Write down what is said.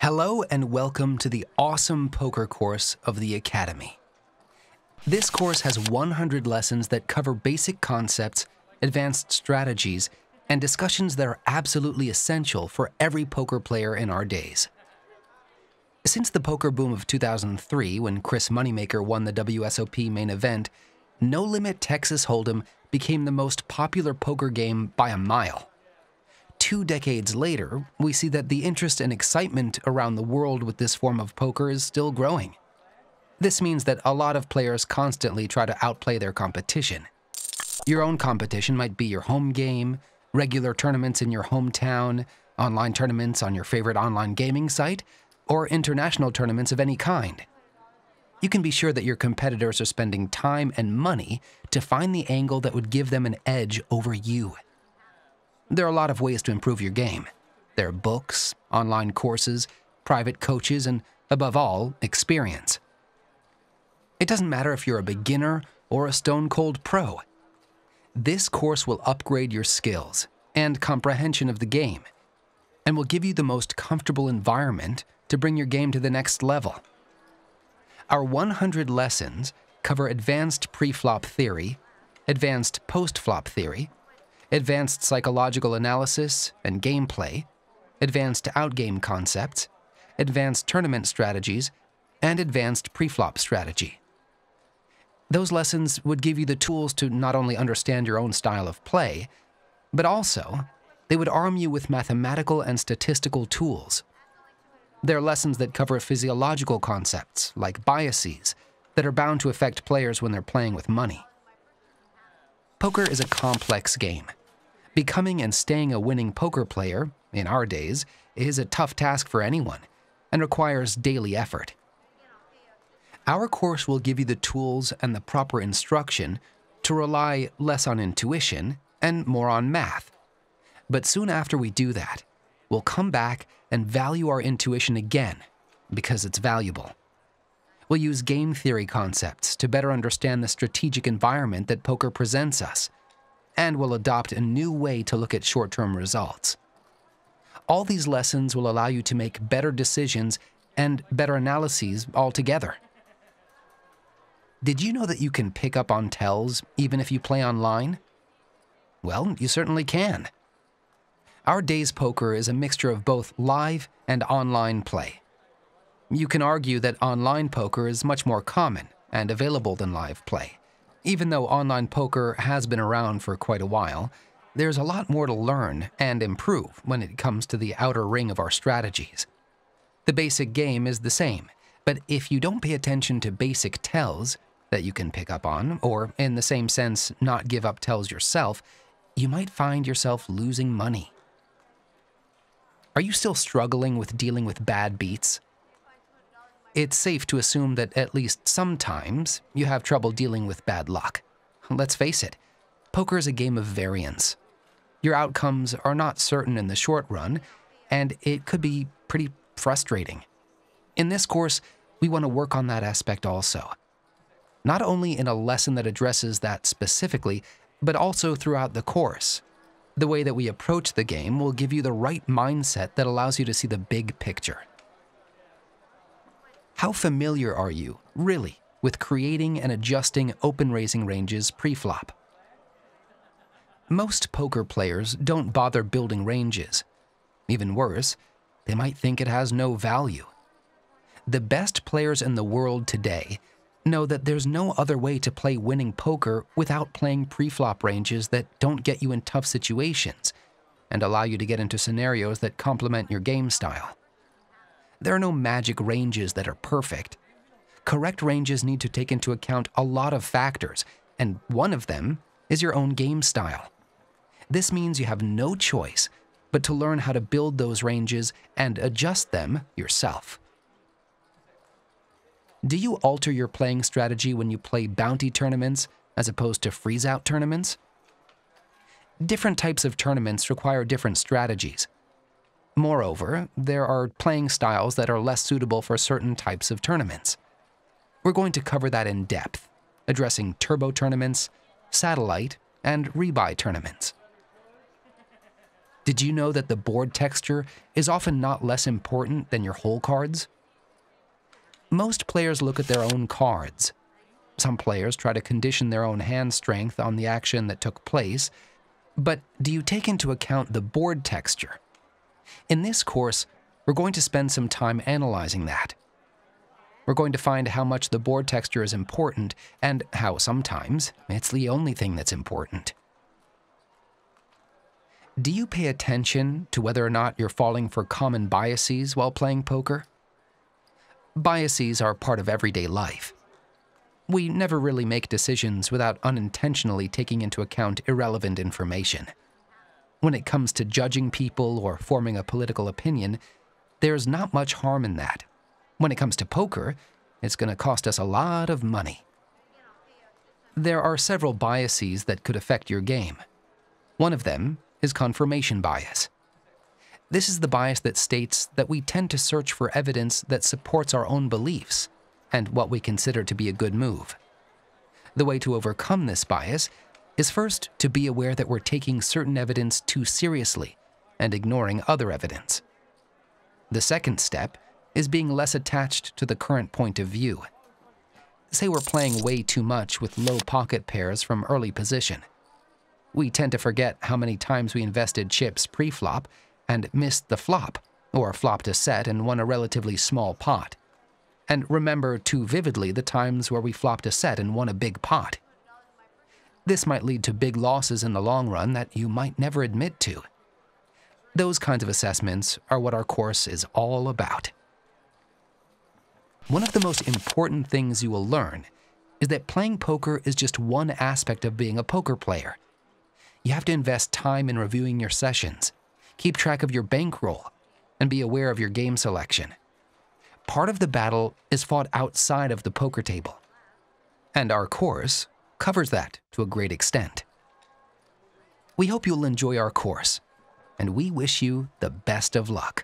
Hello and welcome to the awesome poker course of the Academy. This course has 100 lessons that cover basic concepts, advanced strategies, and discussions that are absolutely essential for every poker player in our days. Since the poker boom of 2003, when Chris Moneymaker won the WSOP main event, No Limit Texas Hold'em became the most popular poker game by a mile. 2 decades later, we see that the interest and excitement around the world with this form of poker is still growing. This means that a lot of players constantly try to outplay their competition. Your own competition might be your home game, regular tournaments in your hometown, online tournaments on your favorite online gaming site, or international tournaments of any kind. You can be sure that your competitors are spending time and money to find the angle that would give them an edge over you. There are a lot of ways to improve your game. There are books, online courses, private coaches, and above all, experience. It doesn't matter if you're a beginner or a stone-cold pro. This course will upgrade your skills and comprehension of the game, and will give you the most comfortable environment to bring your game to the next level. Our 100 lessons cover advanced pre-flop theory, advanced post-flop theory, advanced psychological analysis and gameplay, advanced outgame concepts, advanced tournament strategies, and advanced pre-flop strategy. Those lessons would give you the tools to not only understand your own style of play, but also they would arm you with mathematical and statistical tools. They're lessons that cover physiological concepts, like biases, that are bound to affect players when they're playing with money. Poker is a complex game. Becoming and staying a winning poker player, in our days, is a tough task for anyone and requires daily effort. Our course will give you the tools and the proper instruction to rely less on intuition and more on math. But soon after we do that, we'll come back and value our intuition again because it's valuable. We'll use game theory concepts to better understand the strategic environment that poker presents us, and we'll adopt a new way to look at short-term results. All these lessons will allow you to make better decisions and better analyses altogether. Did you know that you can pick up on tells even if you play online? Well, you certainly can. Our day's poker is a mixture of both live and online play. You can argue that online poker is much more common and available than live play. Even though online poker has been around for quite a while, there's a lot more to learn and improve when it comes to the outer ring of our strategies. The basic game is the same, but if you don't pay attention to basic tells that you can pick up on, or in the same sense, not give up tells yourself, you might find yourself losing money. Are you still struggling with dealing with bad beats? It's safe to assume that at least sometimes you have trouble dealing with bad luck. Let's face it, poker is a game of variance. Your outcomes are not certain in the short run, and it could be pretty frustrating. In this course, we want to work on that aspect also. Not only in a lesson that addresses that specifically, but also throughout the course. The way that we approach the game will give you the right mindset that allows you to see the big picture. How familiar are you, really, with creating and adjusting open raising ranges pre-flop? Most poker players don't bother building ranges. Even worse, they might think it has no value. The best players in the world today know that there's no other way to play winning poker without playing pre-flop ranges that don't get you in tough situations and allow you to get into scenarios that complement your game style. There are no magic ranges that are perfect. Correct ranges need to take into account a lot of factors, and one of them is your own game style. This means you have no choice but to learn how to build those ranges and adjust them yourself. Do you alter your playing strategy when you play bounty tournaments as opposed to freeze-out tournaments? Different types of tournaments require different strategies. Moreover, there are playing styles that are less suitable for certain types of tournaments. We're going to cover that in depth, addressing turbo tournaments, satellite, and rebuy tournaments. Did you know that the board texture is often not less important than your hole cards? Most players look at their own cards. Some players try to condition their own hand strength on the action that took place, but do you take into account the board texture? In this course, we're going to spend some time analyzing that. We're going to find how much the board texture is important and how sometimes it's the only thing that's important. Do you pay attention to whether or not you're falling for common biases while playing poker? Biases are part of everyday life. We never really make decisions without unintentionally taking into account irrelevant information. When it comes to judging people or forming a political opinion, there's not much harm in that. When it comes to poker, it's going to cost us a lot of money. There are several biases that could affect your game. One of them is confirmation bias. This is the bias that states that we tend to search for evidence that supports our own beliefs and what we consider to be a good move. The way to overcome this bias is first to be aware that we're taking certain evidence too seriously and ignoring other evidence. The second step is being less attached to the current point of view. Say we're playing way too much with low pocket pairs from early position. We tend to forget how many times we invested chips pre-flop and missed the flop, or flopped a set and won a relatively small pot. And remember too vividly the times where we flopped a set and won a big pot. This might lead to big losses in the long run that you might never admit to. Those kinds of assessments are what our course is all about. One of the most important things you will learn is that playing poker is just one aspect of being a poker player. You have to invest time in reviewing your sessions, keep track of your bankroll, and be aware of your game selection. Part of the battle is fought outside of the poker table, and our course covers that to a great extent. We hope you'll enjoy our course, and we wish you the best of luck.